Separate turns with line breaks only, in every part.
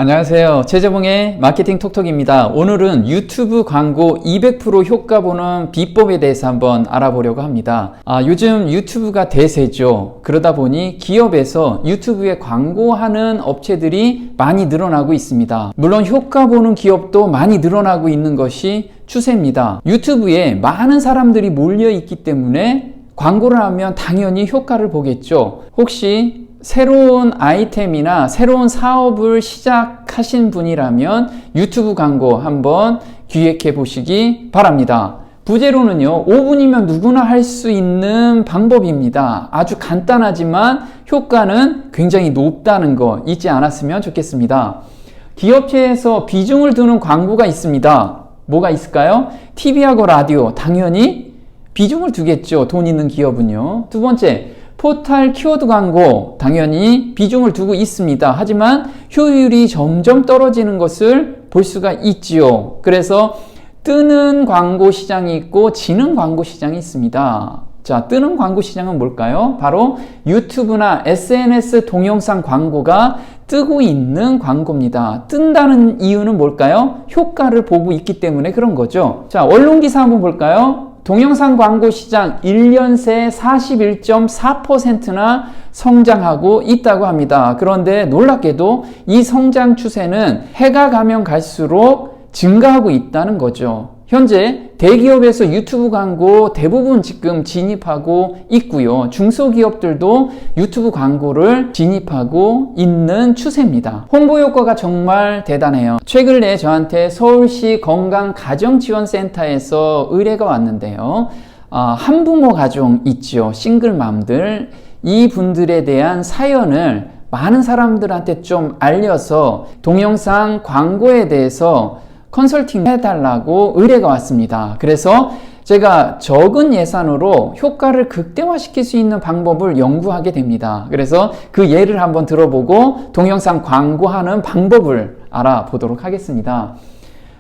안녕하세요. 최재봉의 마케팅 톡톡입니다. 오늘은 유튜브 광고 200% 효과 보는 비법에 대해서 한번 알아보려고 합니다. 요즘 유튜브가 대세죠. 그러다 보니 기업에서 유튜브에 광고하는 업체들이 많이 늘어나고 있습니다. 물론 효과 보는 기업도 많이 늘어나고 있는 것이 추세입니다. 유튜브에 많은 사람들이 몰려 있기 때문에 광고를 하면 당연히 효과를 보겠죠. 혹시 새로운 아이템이나 새로운 사업을 시작하신 분이라면 유튜브 광고 한번 기획해 보시기 바랍니다. 부제로는요, 5분이면 누구나 할 수 있는 방법입니다. 아주 간단하지만 효과는 굉장히 높다는 거 잊지 않았으면 좋겠습니다. 기업체에서 비중을 두는 광고가 있습니다. 뭐가 있을까요? TV하고 라디오, 당연히 비중을 두겠죠. 돈 있는 기업은요. 두 번째, 포털 키워드 광고 당연히 비중을 두고 있습니다. 하지만 효율이 점점 떨어지는 것을 볼 수가 있지요. 그래서 뜨는 광고 시장이 있고 지는 광고 시장이 있습니다. 자, 뜨는 광고 시장은 뭘까요? 바로 유튜브나 SNS 동영상 광고가 뜨고 있는 광고입니다. 뜬다는 이유는 뭘까요? 효과를 보고 있기 때문에 그런 거죠. 자, 언론 기사 한번 볼까요? 동영상 광고 시장 1년 새 41.4%나 성장하고 있다고 합니다. 그런데 놀랍게도 이 성장 추세는 해가 가면 갈수록 증가하고 있다는 거죠. 현재 대기업에서 유튜브 광고 대부분 지금 진입하고 있고요. 중소기업들도 유튜브 광고를 진입하고 있는 추세입니다. 홍보 효과가 정말 대단해요. 최근 내에 저한테 서울시 건강가정지원센터에서 의뢰가 왔는데요. 한부모 가정 있죠. 싱글맘들. 이 분들에 대한 사연을 많은 사람들한테 좀 알려서 동영상 광고에 대해서 컨설팅 해달라고 의뢰가 왔습니다. 그래서 제가 적은 예산으로 효과를 극대화시킬 수 있는 방법을 연구하게 됩니다. 그래서 그 예를 한번 들어보고 동영상 광고하는 방법을 알아보도록 하겠습니다.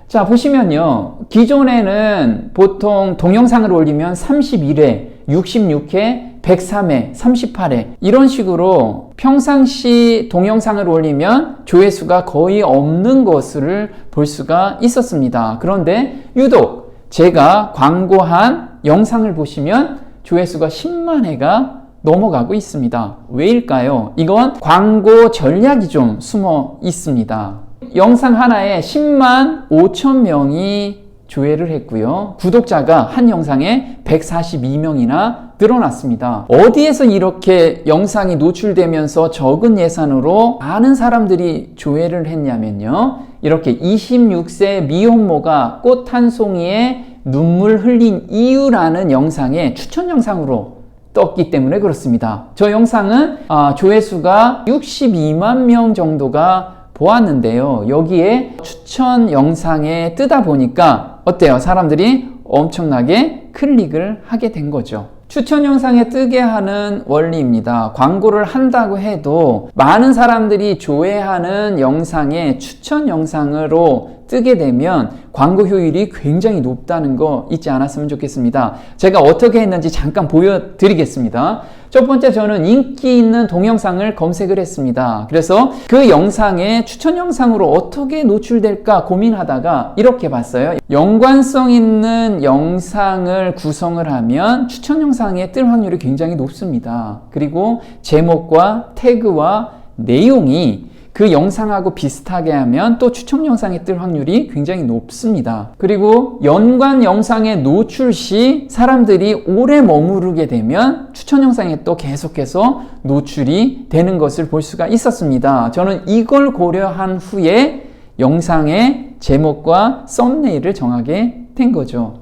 자, 보시면요. 기존에는 보통 동영상을 올리면 31회, 66회, 103회, 38회 이런 식으로 평상시 동영상을 올리면 조회수가 거의 없는 것을 볼 수가 있었습니다. 그런데 유독 제가 광고한 영상을 보시면 조회수가 10만 회가 넘어가고 있습니다. 왜일까요? 이건 광고 전략이 좀 숨어 있습니다. 영상 하나에 10만 5천 명이 조회를 했고요. 구독자가 한 영상에 142명이나 늘어났습니다. 어디에서 이렇게 영상이 노출되면서 적은 예산으로 많은 사람들이 조회를 했냐면요. 이렇게 26세 미혼모가 꽃 한 송이에 눈물 흘린 이유라는 영상에 추천 영상으로 떴기 때문에 그렇습니다. 저 영상은 조회수가 62만 명 정도가 보았는데요. 여기에 추천 영상에 뜨다 보니까 어때요? 사람들이 엄청나게 클릭을 하게 된 거죠. 추천 영상에 뜨게 하는 원리입니다. 광고를 한다고 해도 많은 사람들이 조회하는 영상에 추천 영상으로 뜨게 되면 광고 효율이 굉장히 높다는 거 잊지 않았으면 좋겠습니다. 제가 어떻게 했는지 잠깐 보여드리겠습니다. 첫 번째, 저는 인기 있는 동영상을 검색을 했습니다. 그래서 그 영상에 추천 영상으로 어떻게 노출될까 고민하다가 이렇게 봤어요. 연관성 있는 영상을 구성을 하면 추천 영상에 뜰 확률이 굉장히 높습니다. 그리고 제목과 태그와 내용이 그 영상하고 비슷하게 하면 또 추천 영상에 뜰 확률이 굉장히 높습니다. 그리고 연관 영상의 노출 시 사람들이 오래 머무르게 되면 추천 영상에 또 계속해서 노출이 되는 것을 볼 수가 있었습니다. 저는 이걸 고려한 후에 영상의 제목과 썸네일을 정하게 된 거죠.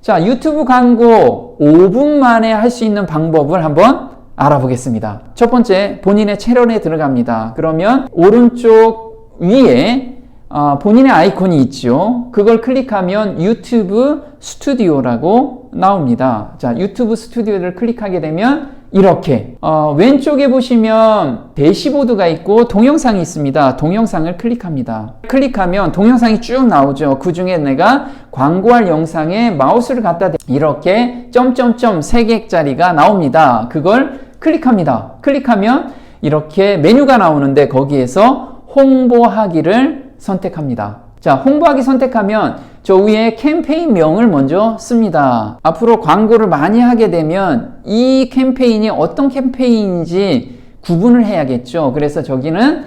자, 유튜브 광고 5분 만에 할 수 있는 방법을 한번 알아보겠습니다. 첫 번째, 본인의 채널에 들어갑니다. 그러면 오른쪽 위에 본인의 아이콘이 있죠. 그걸 클릭하면 유튜브 스튜디오라고 나옵니다. 자, 유튜브 스튜디오를 클릭하게 되면 이렇게 왼쪽에 보시면 대시보드가 있고 동영상이 있습니다. 동영상을 클릭합니다. 클릭하면 동영상이 쭉 나오죠. 그 중에 내가 광고할 영상에 마우스를 갖다 이렇게 점점점 3개짜리가 나옵니다. 그걸 클릭합니다. 클릭하면 이렇게 메뉴가 나오는데 거기에서 홍보하기를 선택합니다. 자, 홍보하기 선택하면 저 위에 캠페인명을 먼저 씁니다. 앞으로 광고를 많이 하게 되면 이 캠페인이 어떤 캠페인인지 구분을 해야겠죠. 그래서 저기는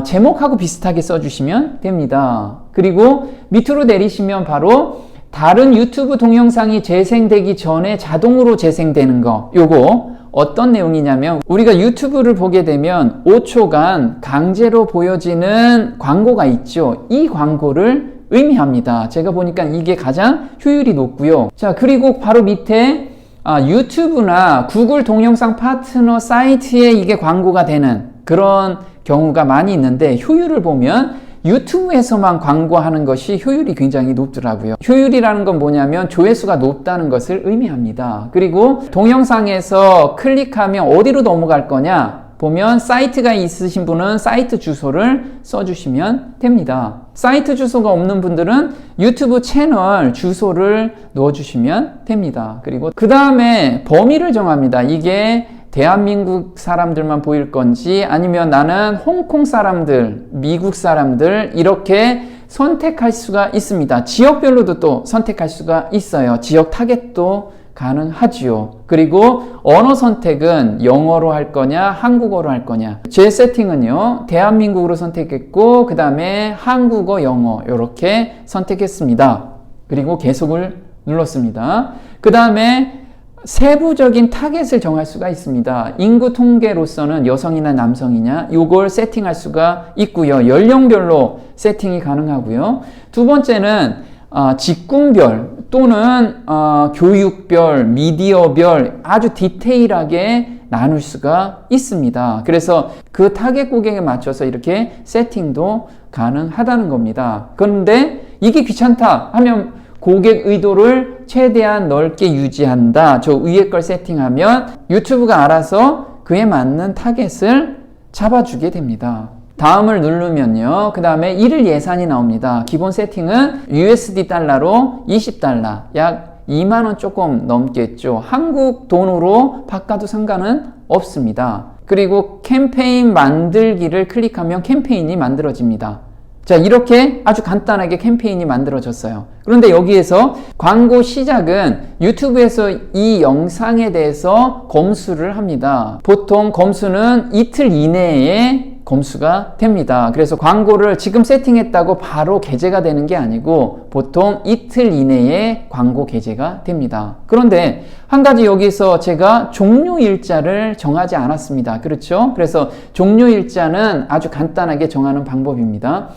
제목하고 비슷하게 써주시면 됩니다. 그리고 밑으로 내리시면 바로 다른 유튜브 동영상이 재생되기 전에 자동으로 재생되는 거, 요거 어떤 내용이냐면 우리가 유튜브를 보게 되면 5초간 강제로 보여지는 광고가 있죠. 이 광고를 의미합니다. 제가 보니까 이게 가장 효율이 높고요. 자, 그리고 바로 밑에 유튜브나 구글 동영상 파트너 사이트에 이게 광고가 되는 그런 경우가 많이 있는데 효율을 보면 유튜브에서만 광고하는 것이 효율이 굉장히 높더라고요. 효율이라는 건 뭐냐면 조회수가 높다는 것을 의미합니다. 그리고 동영상에서 클릭하면 어디로 넘어갈 거냐 보면 사이트가 있으신 분은 사이트 주소를 써주시면 됩니다. 사이트 주소가 없는 분들은 유튜브 채널 주소를 넣어주시면 됩니다. 그리고 그 다음에 범위를 정합니다. 이게 대한민국 사람들만 보일 건지 아니면 나는 홍콩 사람들, 미국 사람들 이렇게 선택할 수가 있습니다. 지역별로도 또 선택할 수가 있어요. 지역 타겟도 가능하지요. 그리고 언어 선택은 영어로 할 거냐 한국어로 할 거냐. 제 세팅은요 대한민국으로 선택했고 그 다음에 한국어 영어 이렇게 선택했습니다. 그리고 계속을 눌렀습니다. 그 다음에 세부적인 타겟을 정할 수가 있습니다. 인구 통계로서는 여성이나 남성이냐 요걸 세팅할 수가 있고요. 연령별로 세팅이 가능하고요. 두 번째는 직군별 또는 교육별, 미디어별 아주 디테일하게 나눌 수가 있습니다. 그래서 그 타겟 고객에 맞춰서 이렇게 세팅도 가능하다는 겁니다. 그런데 이게 귀찮다 하면 고객 의도를 최대한 넓게 유지한다. 저 위에 걸 세팅하면 유튜브가 알아서 그에 맞는 타겟을 잡아주게 됩니다. 다음을 누르면요. 그 다음에 일일 예산이 나옵니다. 기본 세팅은 USD 달러로 20달러, 약 2만원 조금 넘겠죠. 한국 돈으로 바꿔도 상관은 없습니다. 그리고 캠페인 만들기를 클릭하면 캠페인이 만들어집니다. 자, 이렇게 아주 간단하게 캠페인이 만들어졌어요. 그런데 여기에서 광고 시작은 유튜브에서 이 영상에 대해서 검수를 합니다. 보통 검수는 이틀 이내에 검수가 됩니다. 그래서 광고를 지금 세팅했다고 바로 게재가 되는 게 아니고 보통 이틀 이내에 광고 게재가 됩니다. 그런데 한 가지 여기서 제가 종료일자를 정하지 않았습니다. 그렇죠? 그래서 종료일자는 아주 간단하게 정하는 방법입니다.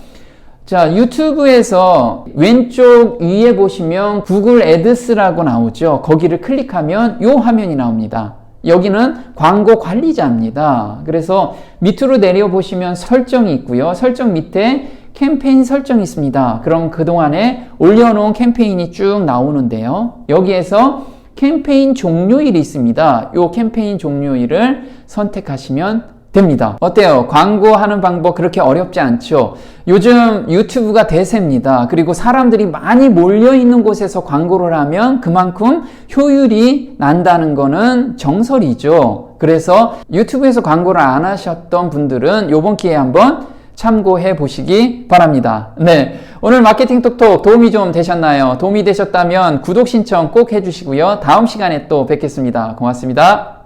자, 유튜브에서 왼쪽 위에 보시면 구글 애드스라고 나오죠. 거기를 클릭하면 이 화면이 나옵니다. 여기는 광고 관리자입니다. 그래서 밑으로 내려보시면 설정이 있고요. 설정 밑에 캠페인 설정이 있습니다. 그럼 그동안에 올려놓은 캠페인이 쭉 나오는데요. 여기에서 캠페인 종료일이 있습니다. 이 캠페인 종료일을 선택하시면 됩니다. 어때요? 광고하는 방법 그렇게 어렵지 않죠? 요즘 유튜브가 대세입니다. 그리고 사람들이 많이 몰려있는 곳에서 광고를 하면 그만큼 효율이 난다는 거는 정설이죠. 그래서 유튜브에서 광고를 안 하셨던 분들은 이번 기회에 한번 참고해 보시기 바랍니다. 네, 오늘 마케팅 톡톡 도움이 좀 되셨나요? 도움이 되셨다면 구독 신청 꼭 해주시고요. 다음 시간에 또 뵙겠습니다. 고맙습니다.